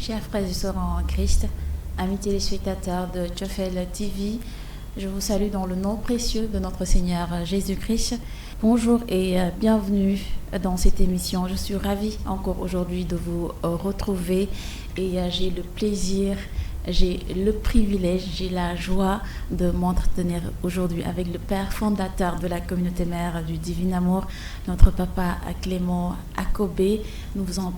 Chers frères et sœurs en Christ, amis téléspectateurs de Tchofel TV, je vous salue dans le nom précieux de notre Seigneur Jésus-Christ. Bonjour et bienvenue dans cette émission. Je suis ravie encore aujourd'hui de vous retrouver et j'ai le plaisir, j'ai le privilège, j'ai la joie de m'entretenir aujourd'hui avec le père fondateur de la communauté mère du Divin Amour, notre papa Clément Akobé. Nous vous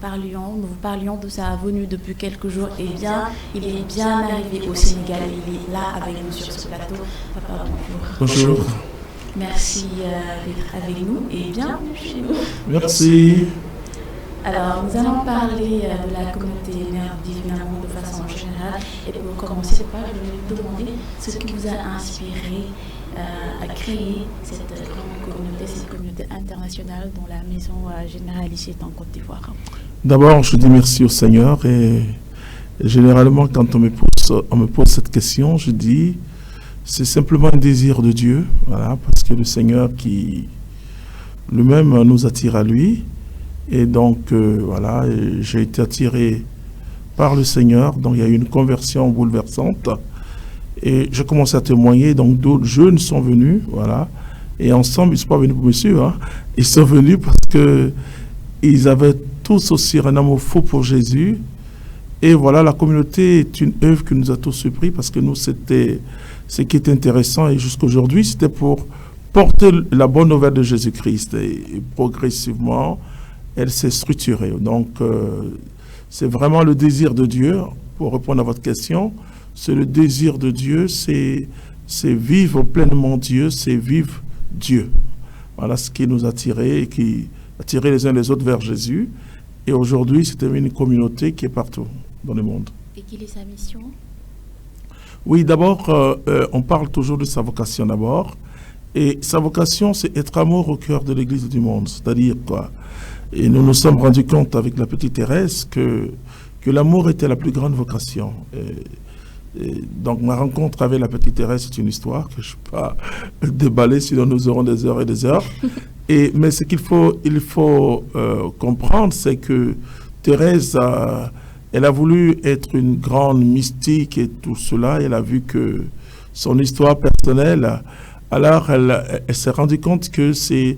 parlions de sa venue depuis quelques jours. Et bien, il est bien arrivé au Sénégal. Il est là avec nous sur ce plateau. Papa, bonjour. Bonjour. Merci d'être avec nous et bienvenue chez nous. Merci. Alors, nous allons parler de la communauté mère du Divin Amour de façon générale. Et pour commencer, je vais vous demander ce qui vous a inspiré à créer cette grande communauté, cette communauté internationale dont la maison générale ici est en Côte d'Ivoire. D'abord, je dis merci au Seigneur et généralement, quand on me pose cette question, je dis c'est simplement un désir de Dieu, voilà, parce que le Seigneur qui lui-même nous attire à lui. Et donc, voilà, j'ai été attiré par le Seigneur. Donc, il y a eu une conversion bouleversante. Et je commence à témoigner. Donc, d'autres jeunes sont venus, voilà. Et ensemble, ils ne sont pas venus pour monsieur, hein. Ils sont venus parce qu'ils avaient tous aussi un amour fou pour Jésus. Et voilà, la communauté est une œuvre qui nous a tous surpris parce que nous, c'était ce qui est intéressant. Et jusqu'aujourd'hui, c'était pour porter la bonne nouvelle de Jésus-Christ. Et progressivement, elle s'est structurée. Donc, c'est vraiment le désir de Dieu, pour répondre à votre question, c'est le désir de Dieu, c'est vivre pleinement Dieu, c'est vivre Dieu. Voilà ce qui nous a attirés et qui a tiré les uns les autres vers Jésus. Et aujourd'hui, c'est une communauté qui est partout dans le monde. Et quelle est sa mission? Oui, d'abord, on parle toujours de sa vocation d'abord. Et sa vocation, c'est être amour au cœur de l'Église du monde. C'est-à-dire quoi? Et nous nous sommes rendus compte avec la petite Thérèse que l'amour était la plus grande vocation. Et donc ma rencontre avec la petite Thérèse, c'est une histoire que je ne peux pas déballer, sinon nous aurons des heures et des heures. Mais ce qu'il faut comprendre, c'est que Thérèse, elle a voulu être une grande mystique et tout cela. Elle a vu que son histoire personnelle... Alors, elle s'est rendue compte que c'est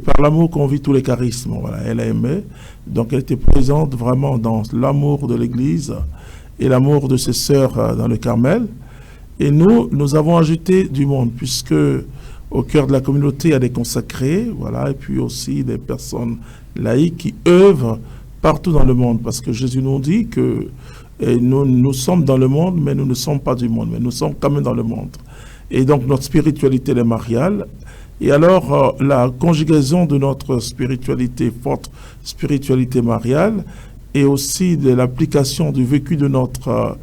par l'amour qu'on vit tous les charismes. Voilà, elle a aimé. Donc, elle était présente vraiment dans l'amour de l'Église et l'amour de ses sœurs dans le Carmel. Et nous avons ajouté du monde, puisque au cœur de la communauté, il y a des consacrés, voilà, et puis aussi des personnes laïques qui œuvrent partout dans le monde. Parce que Jésus nous dit que nous sommes dans le monde, mais nous ne sommes pas du monde, mais nous sommes quand même dans le monde. Et donc, notre spiritualité est mariale. Et alors, la conjugaison de notre spiritualité, forte spiritualité mariale, et aussi de l'application du vécu de notre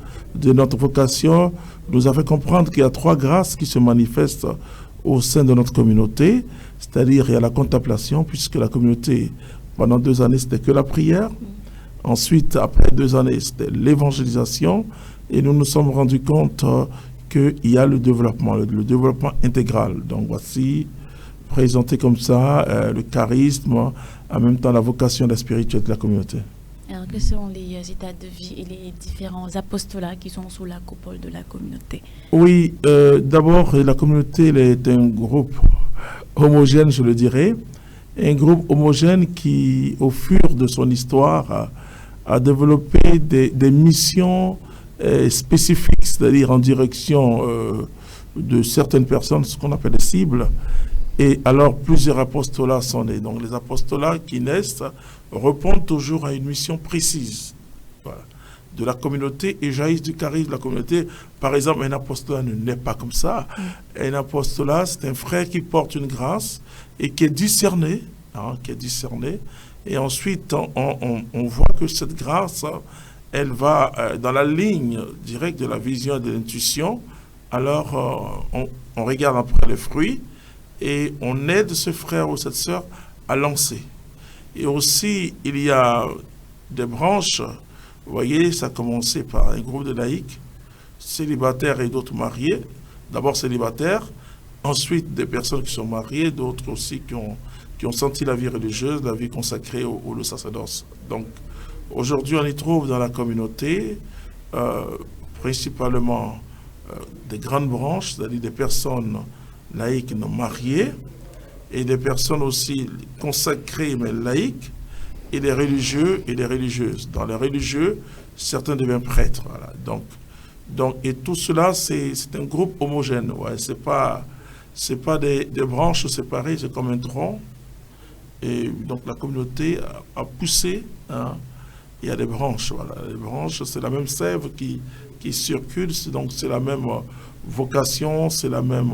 vocation, nous a fait comprendre qu'il y a 3 grâces qui se manifestent au sein de notre communauté. C'est-à-dire, il y a la contemplation, puisque la communauté, pendant 2 années, c'était que la prière. Ensuite, après 2 années, c'était l'évangélisation. Et nous nous sommes rendus compte qu'il y a le développement intégral. Donc voici, présenté comme ça, le charisme, en même temps la vocation de la spiritualité de la communauté. Alors, quels sont les états de vie et les différents apostolats qui sont sous la coupole de la communauté? Oui, d'abord, la communauté est un groupe homogène, je le dirais. Un groupe homogène qui, au fur de son histoire, a développé des missions spécifiques, c'est-à-dire en direction de certaines personnes, ce qu'on appelle des cibles. Et alors, plusieurs apostolats sont nés. Donc, les apostolats qui naissent répondent toujours à une mission précise, voilà, de la communauté et jaillissent du charisme de la communauté. Par exemple, un apostolat ne naît pas comme ça. Un apostolat, c'est un frère qui porte une grâce et qui est discerné, Et ensuite, on voit que cette grâce, elle va dans la ligne directe de la vision et de l'intuition. Alors, on regarde après les fruits et on aide ce frère ou cette sœur à lancer. Et aussi, il y a des branches. Vous voyez, ça a commencé par un groupe de laïcs, célibataires et d'autres mariés. D'abord célibataires, ensuite des personnes qui sont mariées, d'autres aussi qui ont senti la vie religieuse, la vie consacrée au sacerdoce. Donc, Aujourd'hui, on y trouve dans la communauté principalement des grandes branches, c'est-à-dire des personnes laïques non mariées, et des personnes aussi consacrées mais laïques, et des religieux et des religieuses. Dans les religieux, certains deviennent prêtres. Voilà. Donc, et tout cela, c'est un groupe homogène. Ouais. C'est pas des branches séparées, c'est comme un tronc. Et donc la communauté a poussé. Hein. Il y a des branches. Voilà. Les branches, c'est la même sève qui circule. Donc c'est la même vocation, c'est la même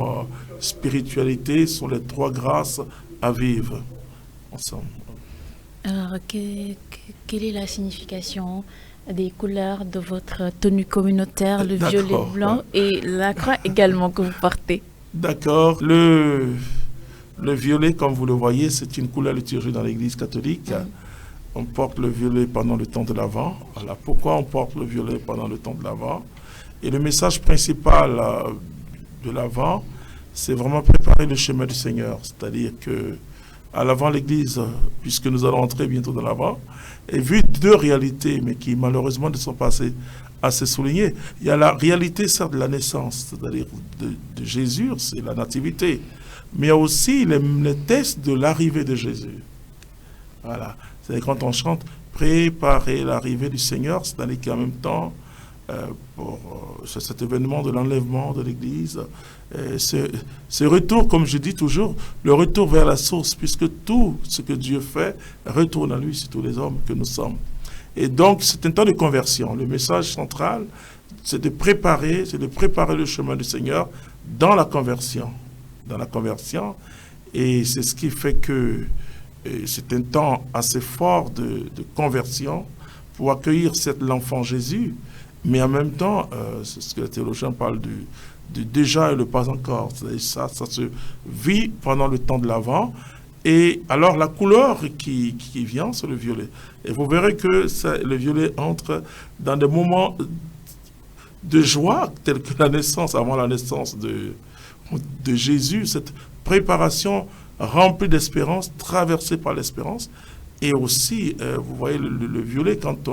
spiritualité. Ce sont les trois grâces à vivre ensemble. Alors, quelle est la signification des couleurs de votre tenue communautaire, le violet blanc et la croix également que vous portez? D'accord. Le violet, comme vous le voyez, c'est une couleur liturgique dans l'Église catholique. On porte le violet pendant le temps de l'Avent. Voilà. Pourquoi on porte le violet pendant le temps de l'Avent? Et le message principal de l'Avent, c'est vraiment préparer le chemin du Seigneur. C'est-à-dire que à l'avant l'Église, puisque nous allons entrer bientôt dans l'avant, et vu deux réalités, mais qui malheureusement ne sont pas assez soulignées. Il y a la réalité, certes, de la naissance, c'est-à-dire de Jésus, c'est la nativité, mais il y a aussi les tests de l'arrivée de Jésus. Voilà. C'est-à-dire quand on chante « Préparer l'arrivée du Seigneur », c'est-à-dire qu'en même temps, pour cet événement de l'enlèvement de l'Église, ce retour, comme je dis toujours, le retour vers la source, puisque tout ce que Dieu fait retourne à lui sur tous les hommes que nous sommes. Et donc, c'est un temps de conversion. Le message central, c'est de préparer le chemin du Seigneur dans la conversion. Dans la conversion. Et c'est ce qui fait que c'est un temps assez fort de conversion pour accueillir l'enfant Jésus. Mais en même temps, c'est ce que les théologiens parlent du déjà et le pas encore. Ça se vit pendant le temps de l'Avent. Et alors la couleur qui vient, c'est le violet. Et vous verrez que le violet entre dans des moments de joie, tels que la naissance, avant la naissance de Jésus, cette préparation remplie d'espérance, traversée par l'espérance. Et aussi, vous voyez le violet, quand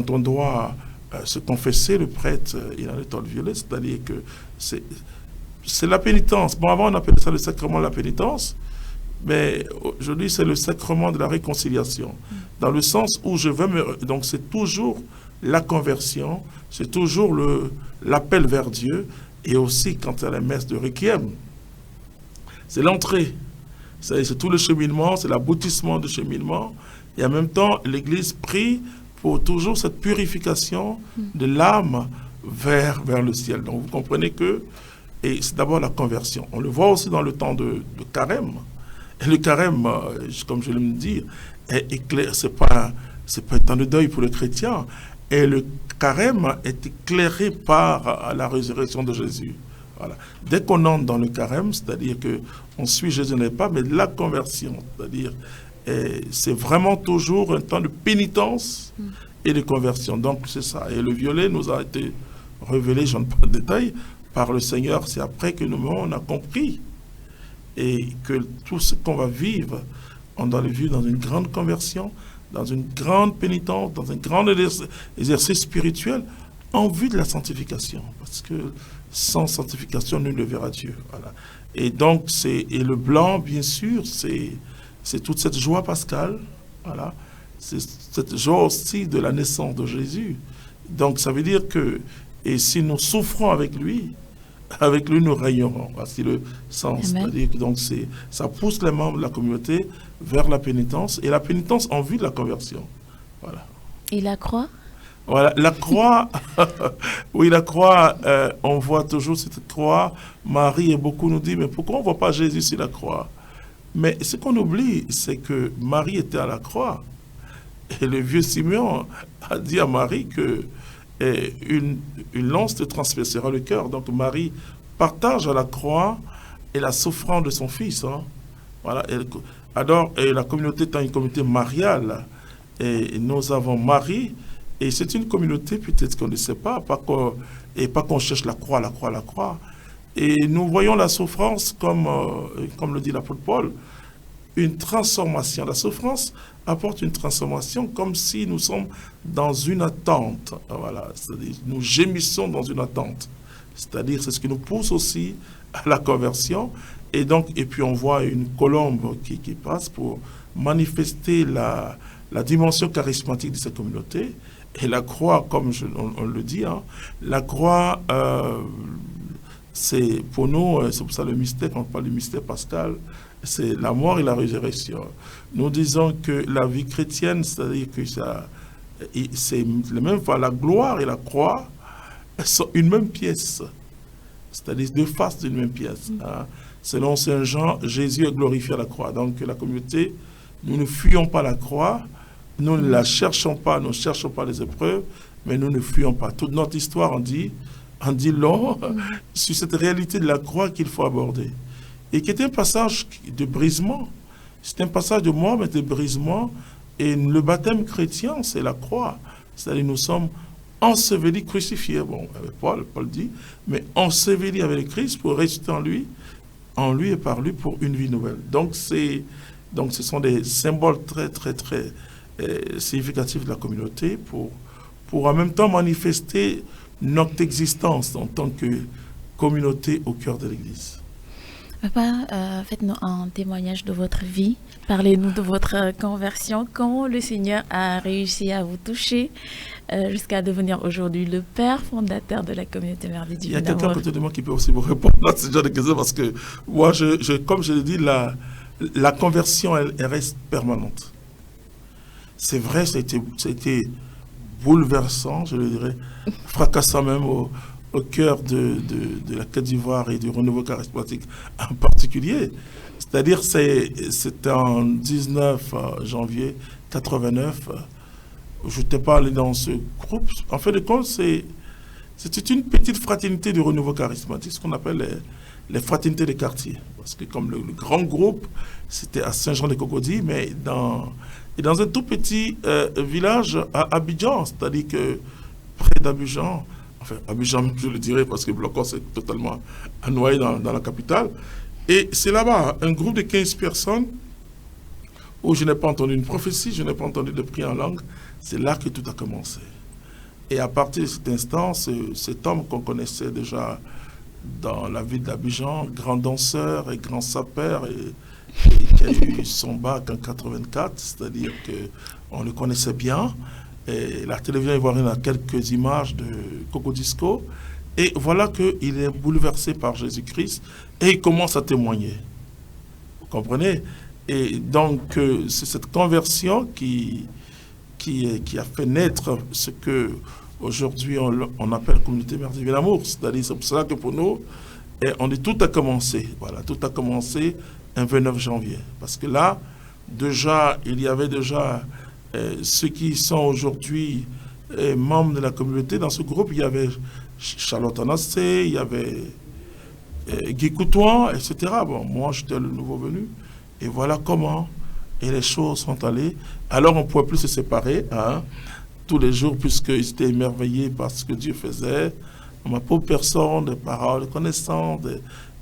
on doit se confesser, le prêtre, il en est le violet, c'est-à-dire que c'est la pénitence. Bon, avant, on appelait ça le sacrement de la pénitence, mais aujourd'hui, c'est le sacrement de la réconciliation. Dans le sens où je veux donc, c'est toujours la conversion, c'est toujours l'appel vers Dieu, et aussi, quand il y a la messe de Requiem, c'est l'entrée. C'est tout le cheminement, c'est l'aboutissement du cheminement. Et en même temps, l'Église prie pour toujours cette purification de l'âme vers le ciel. Donc vous comprenez que c'est d'abord la conversion. On le voit aussi dans le temps de carême. Et le carême, comme je l'aime dire, c'est pas un temps de deuil pour les chrétiens. Et le carême est éclairé par la résurrection de Jésus. Voilà. Dès qu'on entre dans le carême, c'est-à-dire qu'on suit Jésus n'est pas, mais la conversion, c'est-à-dire c'est vraiment toujours un temps de pénitence et de conversion. Donc c'est ça. Et le violet nous a été révélé, j'en parle de détail, par le Seigneur. C'est après que nous on a compris et que tout ce qu'on va vivre, on doit le vivre dans une grande conversion, dans une grande pénitence, dans un grand exercice spirituel en vue de la sanctification. Parce que sans sanctification, nul ne verra Dieu. Voilà. Et donc, et le blanc, bien sûr, c'est toute cette joie pascale. Voilà. C'est cette joie aussi de la naissance de Jésus. Donc, ça veut dire que, et si nous souffrons avec lui nous régnerons. Voici le sens. C'est-à-dire que donc, ça pousse les membres de la communauté vers la pénitence, et la pénitence en vue de la conversion. Voilà. Et la croix? Voilà, la croix, oui, la croix, on voit toujours cette croix. Marie et beaucoup nous disent, mais pourquoi on ne voit pas Jésus sur la croix? Mais ce qu'on oublie, c'est que Marie était à la croix. Et le vieux Simeon a dit à Marie que une lance te transpercera le cœur. Donc Marie partage à la croix et la souffrance de son fils. Hein. Voilà. Et la communauté étant une communauté mariale, et nous avons Marie. Et c'est une communauté, peut-être qu'on ne sait pas qu'on cherche la croix. Et nous voyons la souffrance, comme le dit l'apôtre Paul, une transformation. La souffrance apporte une transformation comme si nous sommes dans une attente. Voilà, c'est-à-dire nous gémissons dans une attente. C'est-à-dire c'est ce qui nous pousse aussi à la conversion. Et donc, et puis on voit une colombe qui passe pour manifester la dimension charismatique de cette communauté. Et la croix, comme on le dit, hein, la croix, c'est pour nous, c'est pour ça le mystère, quand on parle du mystère pascal, c'est la mort et la résurrection. Nous disons que la vie chrétienne, c'est-à-dire que c'est le même, la gloire et la croix sont une même pièce, c'est-à-dire deux faces d'une même pièce. Hein. Selon Saint Jean, Jésus est glorifié à la croix. Donc la communauté, nous ne fuyons pas la croix, nous ne la cherchons pas, nous ne cherchons pas les épreuves, mais nous ne fuyons pas. Toute notre histoire en dit long sur cette réalité de la croix qu'il faut aborder. Et qui est un passage de brisement. C'est un passage de mort, mais de brisement. Et le baptême chrétien, c'est la croix. C'est-à-dire nous sommes ensevelis, crucifiés. Bon, Paul dit, mais ensevelis avec le Christ pour rester en lui et par lui pour une vie nouvelle. Donc ce sont des symboles très, très, très significatifs de la communauté pour en même temps manifester notre existence en tant que communauté au cœur de l'Église. Papa, faites-nous un témoignage de votre vie. Parlez-nous de votre conversion. Comment le Seigneur a réussi à vous toucher jusqu'à devenir aujourd'hui le père fondateur de la communauté Mère du Divin Amour. Il y a quelqu'un à côté de moi qui peut aussi vous répondre à ce genre de questions parce que moi, comme je l'ai dit, la conversion, elle reste permanente. C'est vrai, ça a été bouleversant, je le dirais, fracassant même au cœur de la Côte d'Ivoire et du renouveau charismatique en particulier. C'est-à-dire, c'était en 19 janvier 89. Je t'ai parlé dans ce groupe. En fait de compte, c'était une petite fraternité du renouveau charismatique, ce qu'on appelle les fraternités des quartiers. Parce que comme le grand groupe, c'était à Saint-Jean-de-Cocody, mais dans un tout petit village à Abidjan, c'est-à-dire que près d'Abidjan, enfin Abidjan je le dirais parce que Blocos est totalement noyé dans la capitale, et c'est là-bas, un groupe de 15 personnes, où je n'ai pas entendu une prophétie, je n'ai pas entendu de prière en langue, c'est là que tout a commencé. Et à partir de cet instant, cet homme qu'on connaissait déjà dans la ville d'Abidjan, grand danseur et grand sapeur, et qui a eu son bac en 84, c'est-à-dire qu'on le connaissait bien. Et la télévision ivoirienne a quelques images de Coco Disco. Et voilà qu'il est bouleversé par Jésus-Christ et il commence à témoigner. Vous comprenez? Et donc, c'est cette conversion qui a fait naître ce que aujourd'hui on appelle communauté Mère du Divin Amour. C'est-à-dire, c'est pour cela que pour nous, on dit tout a commencé. Voilà, tout a commencé un 29 janvier. Parce que là, déjà, il y avait déjà ceux qui sont aujourd'hui membres de la communauté. Dans ce groupe, il y avait Charlotte Anassé, il y avait Guy Coutouan, etc. Bon, moi, j'étais le nouveau venu. Et voilà comment et les choses sont allées. Alors, on ne pouvait plus se séparer tous les jours, puisqu'ils étaient émerveillés par ce que Dieu faisait. Ma pauvre personne, des paroles, des connaissances.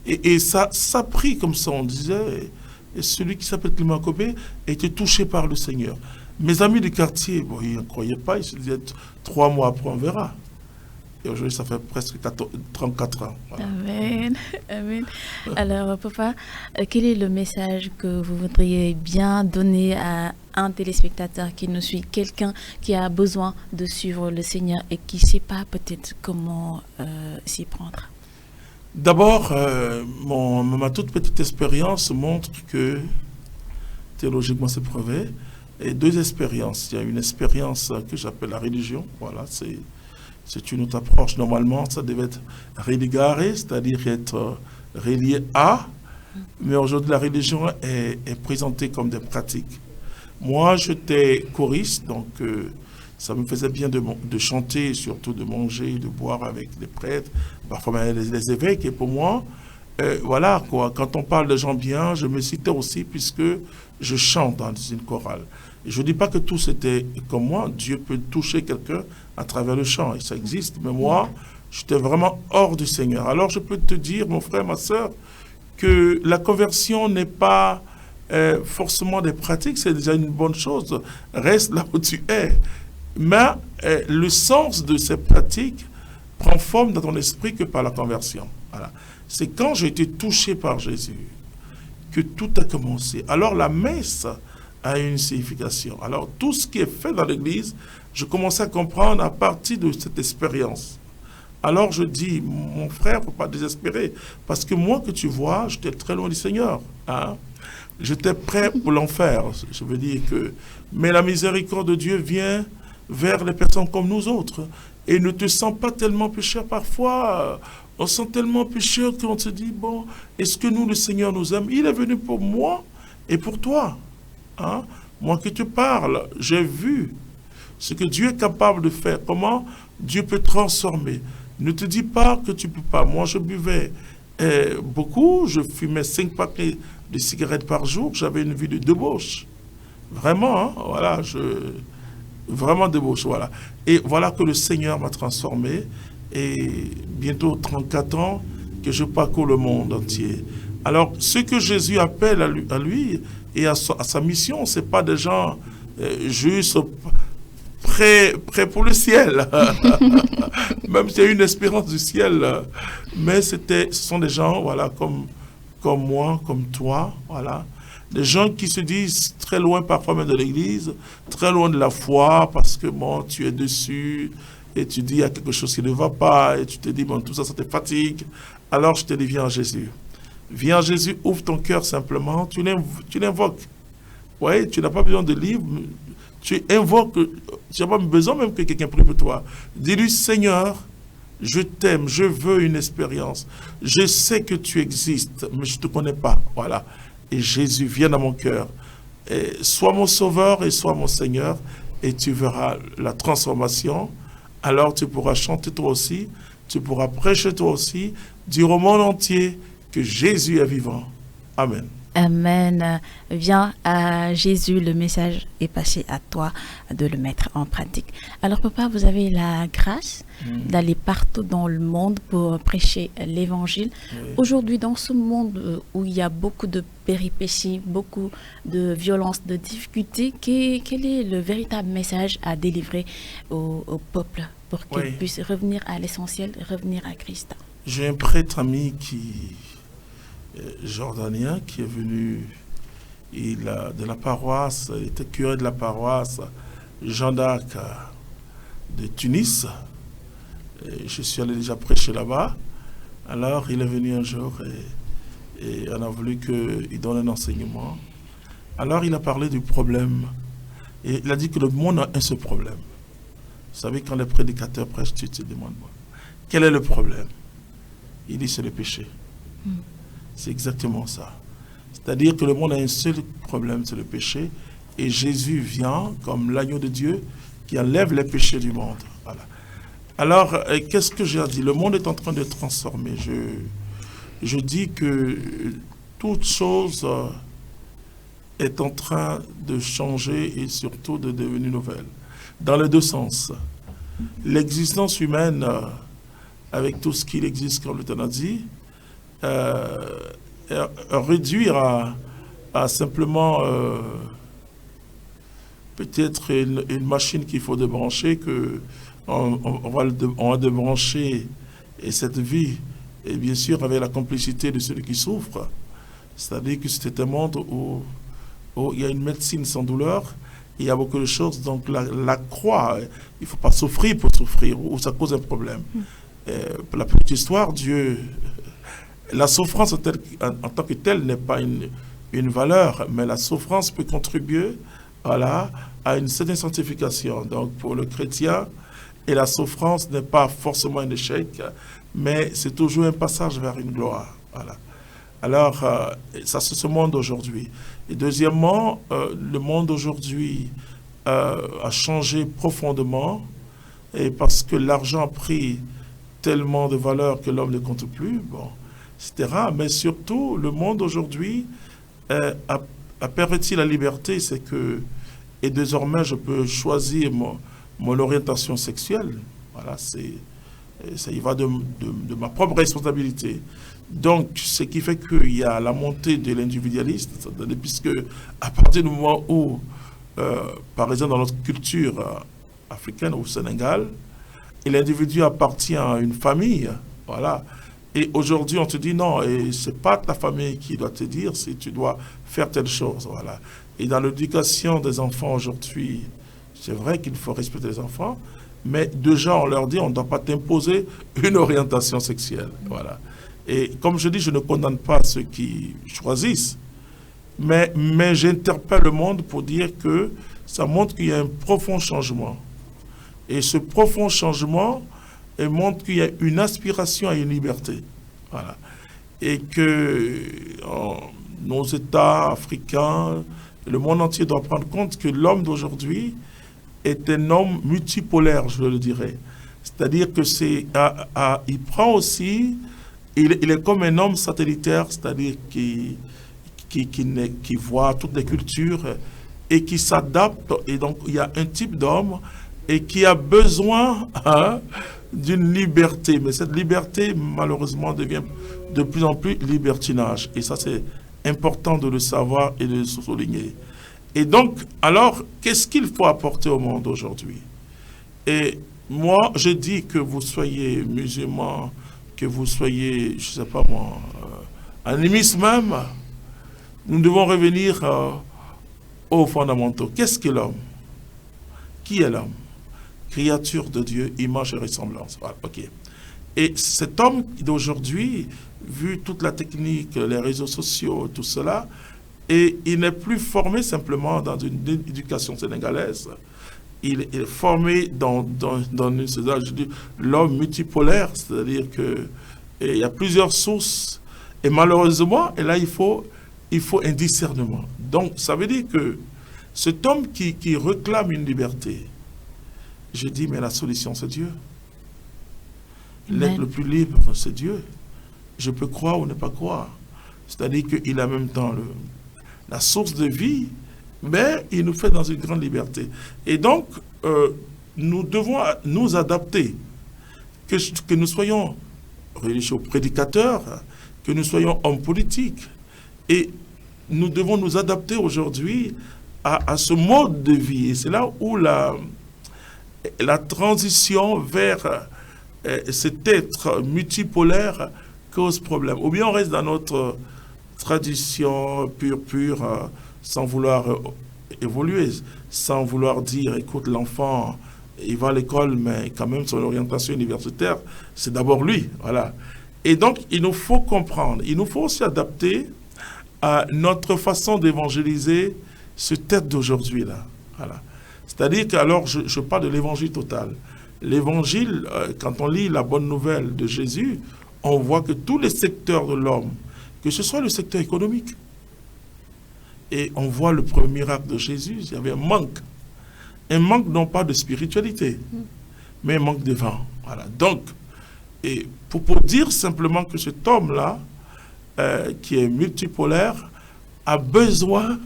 Et ça prit comme ça, on disait. Et celui qui s'appelle Clément Kobé était touché par le Seigneur. Mes amis du quartier, bon, ils ne croyaient pas, ils se disaient 3 mois après, on verra. Et aujourd'hui, ça fait presque 34 ans. Voilà. Amen. Amen. Alors, papa, quel est le message que vous voudriez bien donner à un téléspectateur qui nous suit, quelqu'un qui a besoin de suivre le Seigneur et qui ne sait pas peut-être comment s'y prendre? D'abord, ma toute petite expérience montre que, théologiquement, c'est prouvé. Et 2 expériences. Il y a une expérience que j'appelle la religion. Voilà, c'est une autre approche. Normalement, ça devait être religare, c'est-à-dire être relié à. Mais aujourd'hui, la religion est présentée comme des pratiques. Moi, j'étais choriste, donc ça me faisait bien de chanter, surtout de manger, de boire avec les prêtres, parfois les évêques. Et pour moi, voilà, quoi. Quand on parle de gens bien, je me citais aussi puisque je chante dans une chorale. Et je ne dis pas que tous étaient comme moi. Dieu peut toucher quelqu'un à travers le chant, et ça existe. Mais moi, j'étais vraiment hors du Seigneur. Alors je peux te dire, mon frère, ma soeur, que la conversion n'est pas forcément des pratiques, c'est déjà une bonne chose. Reste là où tu es. Mais le sens de ces pratiques prend forme dans ton esprit que par la conversion. Voilà. C'est quand j'ai été touché par Jésus que tout a commencé. Alors la messe a une signification. Alors tout ce qui est fait dans l'église, je commence à comprendre à partir de cette expérience. Alors je dis, mon frère, il ne faut pas désespérer, parce que moi que tu vois, j'étais très loin du Seigneur. Hein? J'étais prêt pour l'enfer. Je veux dire que... Mais la miséricorde de Dieu vient vers les personnes comme nous autres. Et ne te sens pas tellement pécheur parfois. On sent tellement pécheur qu'on se dit, bon, est-ce que nous, le Seigneur nous aime? Il est venu pour moi et pour toi. Hein? Moi qui te parle, j'ai vu ce que Dieu est capable de faire. Comment Dieu peut transformer. Ne te dis pas que tu ne peux pas. Moi, je buvais beaucoup. Je fumais 5 paquets de cigarettes par jour. J'avais une vie de débauche. Vraiment, hein? Voilà, vraiment débauche, voilà. Et voilà que le Seigneur m'a transformé. Et bientôt 34 ans que je parcours le monde entier. Alors, ce que Jésus appelle à lui et à sa mission, ce n'est pas des gens juste prêts pour le ciel. Même s'il y a une espérance du ciel. Mais ce sont des gens, voilà, comme moi, comme toi, voilà. Des gens qui se disent très loin parfois même de l'église, très loin de la foi, parce que bon, tu es dessus, et tu dis il y a quelque chose qui ne va pas, et tu te dis, bon, tout ça, ça te fatigue. Alors je te dis, viens à Jésus. Viens à Jésus, ouvre ton cœur simplement, tu l'invoques. Oui, tu n'as pas besoin de livre, tu invoques, tu n'as pas besoin même que quelqu'un prie pour toi. Dis-lui, Seigneur, je t'aime, je veux une expérience. Je sais que tu existes, mais je ne te connais pas. Voilà. Et Jésus, viens dans mon cœur. Et sois mon sauveur et sois mon Seigneur, et tu verras la transformation. Alors tu pourras chanter toi aussi, tu pourras prêcher toi aussi, dire au monde entier que Jésus est vivant. Amen. Amen. Viens à Jésus, le message est passé à toi de le mettre en pratique. Alors papa, vous avez la grâce d'aller partout dans le monde pour prêcher l'évangile. Oui. Aujourd'hui, dans ce monde où il y a beaucoup de péripéties, beaucoup de violences, de difficultés, quel est le véritable message à délivrer au peuple pour qu'il puisse revenir à l'essentiel, revenir à Christ? J'ai un prêtre ami jordanien qui est venu de la paroisse, il était curé de la paroisse Jeanne d'Arc de Tunis. Et je suis allé déjà prêcher là-bas. Alors il est venu un jour et on a voulu qu'il donne un enseignement. Alors il a parlé du problème. Et il a dit que le monde a un seul problème. Vous savez, quand les prédicateurs prêchent, tu te demandes, quel est le problème? Il dit, c'est le péché. C'est exactement ça. C'est-à-dire que le monde a un seul problème, c'est le péché. Et Jésus vient comme l'agneau de Dieu qui enlève les péchés du monde. Voilà. Alors, qu'est-ce que j'ai dit? Le monde est en train de transformer. Je dis que toute chose est en train de changer et surtout de devenir nouvelle. Dans les deux sens. L'existence humaine, avec tout ce qu'il existe, comme le a dit, réduire à simplement peut-être une machine qu'il faut débrancher, on va débrancher et cette vie, et bien sûr avec la complicité de celui qui souffre. C'est-à-dire que c'est un monde où il y a une médecine sans douleur, il y a beaucoup de choses, donc la croix, il ne faut pas souffrir pour souffrir, ou ça cause un problème. Pour la petite histoire, Dieu... La souffrance en tant que telle n'est pas une valeur, mais la souffrance peut contribuer à une certaine sanctification. Donc pour le chrétien, et la souffrance n'est pas forcément un échec, mais c'est toujours un passage vers une gloire. Voilà. Alors, ça c'est ce monde aujourd'hui. Et deuxièmement, le monde aujourd'hui a changé profondément, et parce que l'argent a pris tellement de valeur que l'homme ne compte plus, bon, etc. Mais surtout, le monde aujourd'hui a perverti la liberté, c'est que, et désormais je peux choisir mon orientation sexuelle. Voilà, Ça y va de ma propre responsabilité. Donc, ce qui fait qu'il y a la montée de l'individualisme, puisque à partir du moment où, par exemple, dans notre culture africaine au Sénégal, l'individu appartient à une famille, voilà. Et aujourd'hui, on te dit non, et c'est pas ta famille qui doit te dire si tu dois faire telle chose, voilà. Et dans l'éducation des enfants aujourd'hui, c'est vrai qu'il faut respecter les enfants, mais déjà, on leur dit, on ne doit pas t'imposer une orientation sexuelle, voilà. Et comme je dis, je ne condamne pas ceux qui choisissent, mais j'interpelle le monde pour dire que ça montre qu'il y a un profond changement. Et ce profond changement montre qu'il y a une aspiration à une liberté. Voilà. Et que nos États africains, le monde entier doit prendre compte que l'homme d'aujourd'hui est un homme multipolaire, je le dirais. C'est-à-dire que il prend aussi, il est comme un homme satellitaire, c'est-à-dire qui voit toutes les cultures et qui s'adapte. Et donc, il y a un type d'homme et qui a besoin d'une liberté. Mais cette liberté, malheureusement, devient de plus en plus libertinage. Et ça, c'est important de le savoir et de le souligner. Et donc, alors, qu'est-ce qu'il faut apporter au monde aujourd'hui? Et moi, je dis que vous soyez musulman, que vous soyez, je ne sais pas moi, animiste même, nous devons revenir aux fondamentaux. Qu'est-ce que l'homme? Qui est l'homme? Créature de Dieu, image et ressemblance. Voilà, ok. Et cet homme d'aujourd'hui, vu toute la technique, les réseaux sociaux, tout cela, et il n'est plus formé simplement dans une éducation sénégalaise. Il est formé dans l'homme multipolaire, c'est-à-dire qu'il y a plusieurs sources. Et malheureusement, et là, il faut un discernement. Donc, ça veut dire que cet homme qui réclame une liberté, je dis, mais la solution, c'est Dieu. L'être le plus libre, c'est Dieu. Je peux croire ou ne pas croire. C'est-à-dire qu'il a en même temps la source de vie, mais il nous fait dans une grande liberté. Et donc, nous devons nous adapter. Que nous soyons religieux prédicateurs, que nous soyons hommes politiques. Et nous devons nous adapter aujourd'hui à ce mode de vie. Et c'est là où la transition vers cet être multipolaire cause problème. Ou bien on reste dans notre tradition pure, sans vouloir évoluer, sans vouloir dire, écoute, l'enfant, il va à l'école, mais quand même son orientation universitaire, c'est d'abord lui. Voilà. Et donc, il nous faut comprendre, il nous faut aussi adapter à notre façon d'évangéliser ce tête d'aujourd'hui-là. Voilà. C'est-à-dire que, alors, je parle de l'évangile total. L'évangile, quand on lit la bonne nouvelle de Jésus, on voit que tous les secteurs de l'homme, que ce soit le secteur économique, et on voit le premier miracle de Jésus, il y avait un manque non pas de spiritualité, mais un manque de vent. Voilà. Donc, et pour dire simplement que cet homme-là, qui est multipolaire, a besoin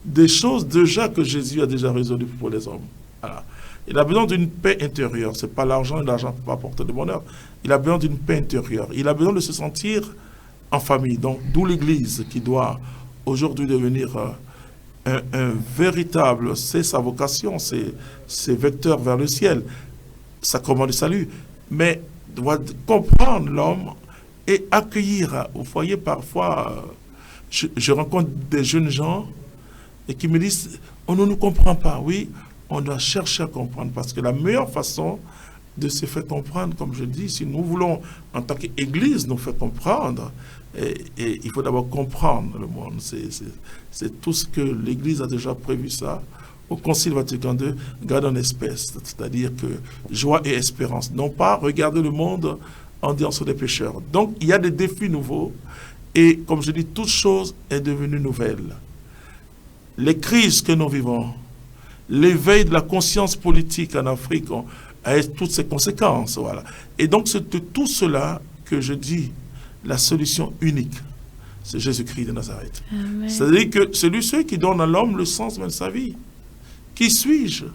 des choses déjà que Jésus a déjà résolues pour les hommes. Voilà. Il a besoin d'une paix intérieure. Ce n'est pas l'argent, et l'argent ne peut pas apporter de bonheur. Il a besoin d'une paix intérieure. Il a besoin de se sentir en famille. Donc, d'où l'Église qui doit aujourd'hui devenir un véritable, c'est sa vocation, c'est vecteur vers le ciel, sacrement du salut, mais doit comprendre l'homme et accueillir. Vous voyez, parfois, je rencontre des jeunes gens et qui me disent, on ne nous comprend pas. Oui, on doit chercher à comprendre, parce que la meilleure façon de se faire comprendre, comme je dis, si nous voulons, en tant qu'Église, nous faire comprendre, et il faut d'abord comprendre le monde. C'est tout ce que l'Église a déjà prévu ça. Au Concile Vatican II, garde en espèce, c'est-à-dire que joie et espérance. Non pas regarder le monde en disant sur des pécheurs. Donc, il y a des défis nouveaux, et comme je dis, toute chose est devenue nouvelle. Les crises que nous vivons, l'éveil de la conscience politique en Afrique a toutes ses conséquences. Voilà. Et donc, c'est de tout cela que je dis, la solution unique, c'est Jésus-Christ de Nazareth. C'est-à-dire que c'est lui celui qui donne à l'homme le sens même de sa vie. Qui suis-je?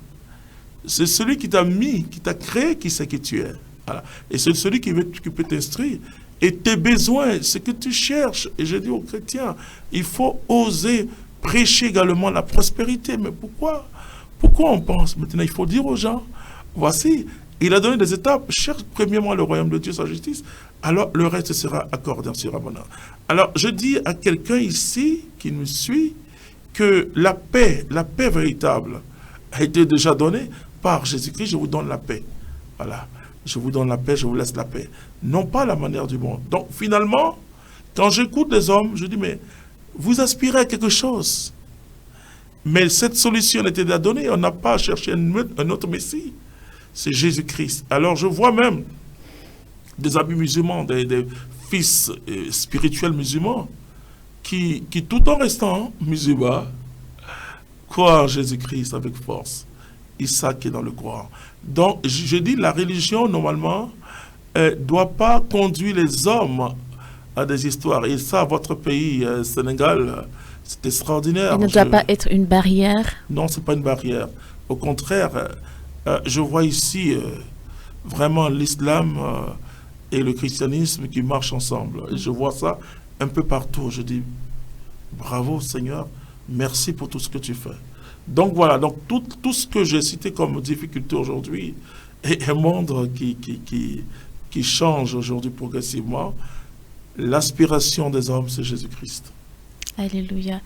C'est celui qui t'a mis, qui t'a créé, qui sait qui tu es. Voilà. Et c'est celui qui peut t'instruire. Et tes besoins, ce que tu cherches. Et je dis aux chrétiens, il faut oser prêcher également la prospérité. Mais pourquoi? Pourquoi on pense? Maintenant, il faut dire aux gens, voici, il a donné des étapes. Cherche premièrement le royaume de Dieu, sa justice. Alors, le reste sera accordé en surabondance. Alors, je dis à quelqu'un ici qui nous suit que la paix véritable a été déjà donnée par Jésus-Christ. Je vous donne la paix. Voilà. Je vous donne la paix, je vous laisse la paix. Non pas la manière du monde. Donc, finalement, quand j'écoute les hommes, je dis, mais vous aspirez à quelque chose. Mais cette solution était déjà donnée. On n'a pas cherché un autre Messie. C'est Jésus-Christ. Alors, je vois même des amis musulmans, des fils spirituels musulmans, qui tout en restant musulmans, croient en Jésus-Christ avec force. Isaac est dans le Coran. Donc, je dis, la religion, normalement, ne doit pas conduire les hommes à des histoires. Et ça, votre pays, Sénégal, c'est extraordinaire. Il ne doit pas être une barrière. Non, ce n'est pas une barrière. Au contraire, je vois ici vraiment l'islam et le christianisme qui marchent ensemble. Et je vois ça un peu partout. Je dis, bravo Seigneur, merci pour tout ce que tu fais. Donc voilà, donc tout ce que j'ai cité comme difficulté aujourd'hui est un monde qui change aujourd'hui progressivement. L'aspiration des hommes, c'est Jésus-Christ. Alléluia.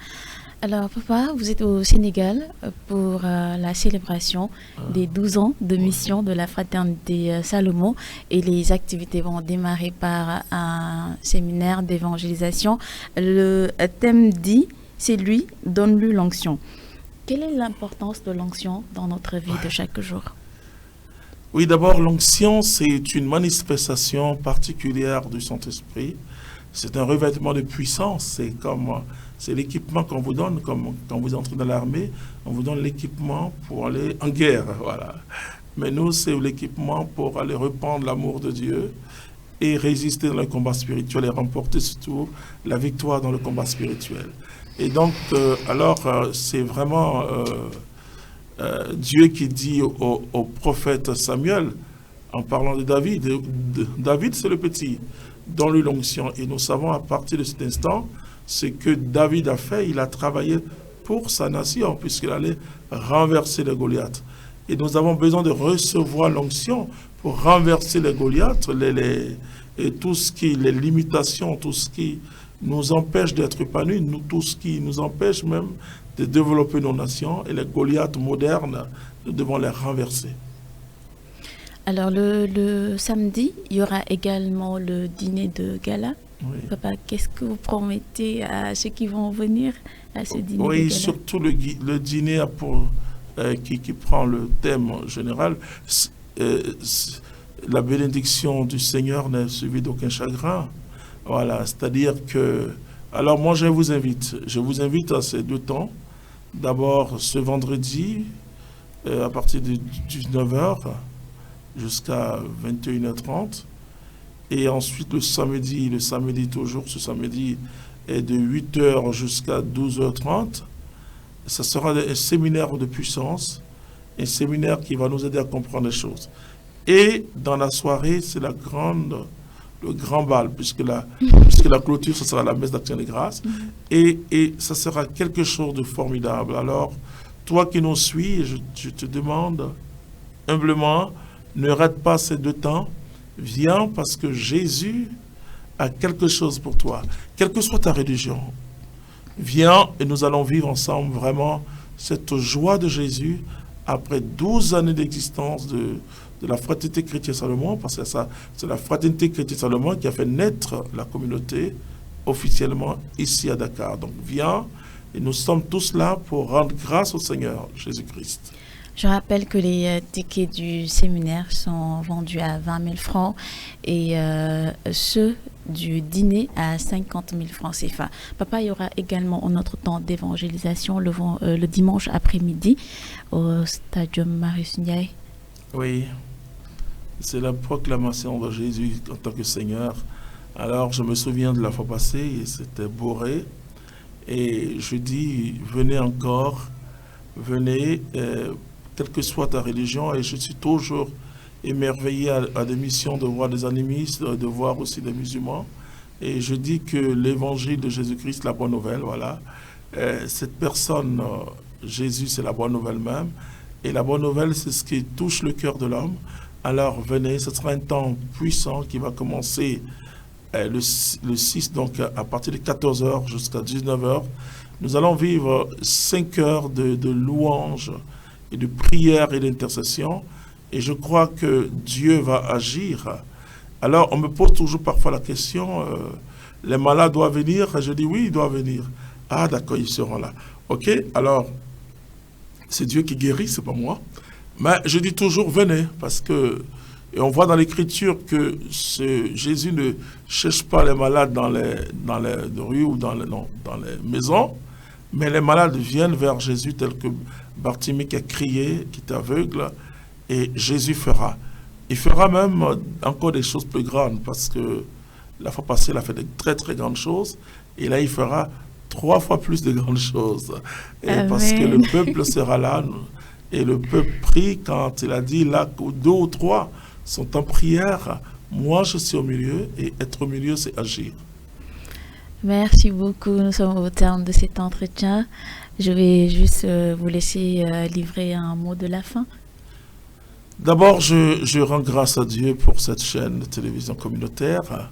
Alors, papa, vous êtes au Sénégal pour la célébration des 12 ans de mission de la Fraternité Salomon, et les activités vont démarrer par un séminaire d'évangélisation. Le thème dit, c'est lui, donne-lui l'onction. Quelle est l'importance de l'onction dans notre vie de chaque jour? Oui, d'abord, l'onction, c'est une manifestation particulière du Saint-Esprit. C'est un revêtement de puissance. C'est l'équipement qu'on vous donne, comme quand vous entrez dans l'armée, on vous donne l'équipement pour aller en guerre. Voilà. Mais nous, c'est l'équipement pour aller répandre l'amour de Dieu et résister dans le combat spirituel et remporter surtout la victoire dans le combat spirituel. Et donc, c'est vraiment Dieu qui dit au prophète Samuel, en parlant de David, David c'est le petit, donne-lui l'onction. Et nous savons à partir de cet instant, ce que David a fait, il a travaillé pour sa nation, puisqu'il allait renverser les Goliaths. Et nous avons besoin de recevoir l'onction pour renverser les Goliaths, et les limitations, tout ce qui nous empêche d'être épanouis, tout ce qui nous empêche même de développer nos nations, et les Goliaths modernes, nous devons les renverser. Alors le samedi, il y aura également le dîner de gala. Oui. Papa, qu'est-ce que vous promettez à ceux qui vont venir à ce dîner de gala? Oui, surtout le dîner qui prend le thème général. La bénédiction du Seigneur n'est suivie d'aucun chagrin. Voilà, c'est-à-dire que... Alors moi, je vous invite à ces deux temps. D'abord, ce vendredi, à partir de 19h jusqu'à 21h30. Et ensuite, le samedi toujours, ce samedi est de 8h jusqu'à 12h30. Ça sera un séminaire de puissance, un séminaire qui va nous aider à comprendre les choses. Et dans la soirée, c'est le grand bal, puisque la clôture, ce sera la messe d'action des grâces. Et ça sera quelque chose de formidable. Alors, toi qui nous suis, je te demande humblement, ne rate pas ces deux temps. Viens parce que Jésus a quelque chose pour toi. Quelle que soit ta religion, viens et nous allons vivre ensemble vraiment cette joie de Jésus après 12 années d'existence de la Fraternité Chrétienne Salomon, parce que c'est la Fraternité Chrétienne Salomon qui a fait naître la communauté officiellement ici à Dakar. Donc viens et nous sommes tous là pour rendre grâce au Seigneur Jésus-Christ. Je rappelle que les tickets du séminaire sont vendus à 20 000 francs et ceux du dîner à 50 000 francs CFA. Papa, il y aura également un autre temps d'évangélisation le dimanche après-midi au Stadium Marius Ndiaye. Oui, c'est la proclamation de Jésus en tant que Seigneur. Alors, je me souviens de la fois passée, et c'était Boré, et je dis, venez encore, venez, quelle que soit ta religion, et je suis toujours émerveillé à des missions de voir des animistes, de voir aussi des musulmans. Et je dis que l'évangile de Jésus-Christ, la bonne nouvelle, voilà, cette personne, Jésus, c'est la bonne nouvelle même. Et la bonne nouvelle, c'est ce qui touche le cœur de l'homme. Alors venez, ce sera un temps puissant qui va commencer le 6, donc à partir de 14 h jusqu'à 19 h. Nous allons vivre 5 heures de louanges et de prières et d'intercession. Et je crois que Dieu va agir. Alors, on me pose toujours parfois la question, les malades doivent venir? Je dis oui, ils doivent venir. Ah, d'accord, ils seront là. OK, alors, c'est Dieu qui guérit, c'est pas moi. Mais je dis toujours, venez, parce que, et on voit dans l'Écriture que Jésus ne cherche pas les malades dans les rues ou dans les maisons, mais les malades viennent vers Jésus, tel que Bartimée qui a crié, qui est aveugle, et Jésus fera. Il fera même encore des choses plus grandes, parce que la fois passée, il a fait de très très grandes choses, et là, il fera 3 fois plus de grandes choses. Et parce que le peuple sera là, et le peuple prie quand il a dit, là, 2 ou 3 sont en prière, moi je suis au milieu, et être au milieu, c'est agir. Merci beaucoup. Nous sommes au terme de cet entretien. Je vais juste vous laisser livrer un mot de la fin. D'abord, je rends grâce à Dieu pour cette chaîne de télévision communautaire.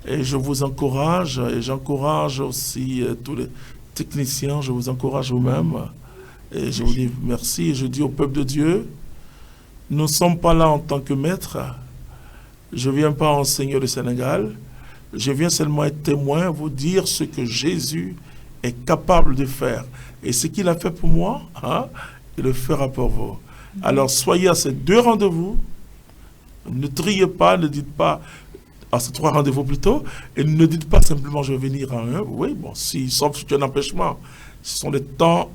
Et je vous encourage, et j'encourage aussi tous les techniciens, je vous encourage vous-même. Et je vous dis merci. Et je dis au peuple de Dieu, nous ne sommes pas là en tant que maître. Je ne viens pas enseigner le Sénégal. Je viens seulement être témoin, vous dire ce que Jésus est capable de faire. Et ce qu'il a fait pour moi, il le fera pour vous. Alors soyez à ces 2 rendez-vous. Ne triez pas, ne dites pas, à ces 3 rendez-vous plutôt, et ne dites pas simplement je vais venir à un. Oui, bon, sauf un empêchement. Ce sont des temps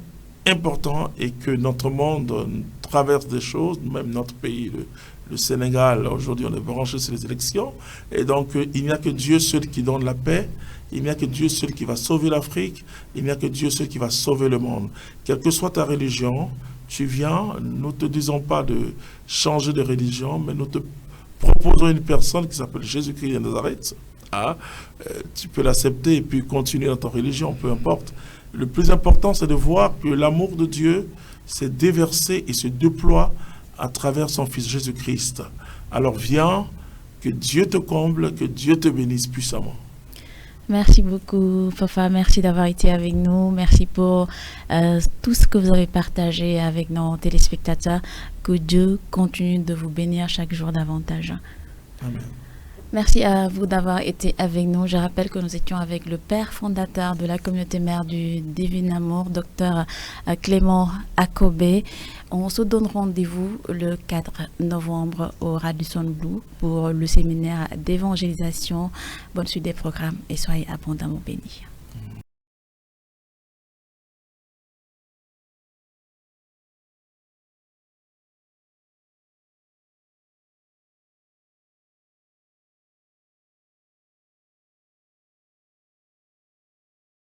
importants et que notre monde traverse des choses, même notre pays, le Sénégal, aujourd'hui on est branché sur les élections, et donc il n'y a que Dieu seul qui donne la paix, il n'y a que Dieu seul qui va sauver l'Afrique, il n'y a que Dieu seul qui va sauver le monde. Quelle que soit ta religion, tu viens, nous ne te disons pas de changer de religion, mais nous te proposons une personne qui s'appelle Jésus-Christ de Nazareth. Tu peux l'accepter et puis continuer dans ta religion, peu importe. Le plus important, c'est de voir que l'amour de Dieu s'est déversé et se déploie à travers son Fils Jésus-Christ. Alors viens, que Dieu te comble, que Dieu te bénisse puissamment. Merci beaucoup, Papa. Merci d'avoir été avec nous. Merci pour tout ce que vous avez partagé avec nos téléspectateurs. Que Dieu continue de vous bénir chaque jour davantage. Amen. Merci à vous d'avoir été avec nous. Je rappelle que nous étions avec le père fondateur de la communauté mère du Divin Amour, Dr Clément Akobé. On se donne rendez-vous le 4 novembre au Radisson Blu pour le séminaire d'évangélisation. Bonne suite des programmes et soyez abondamment bénis.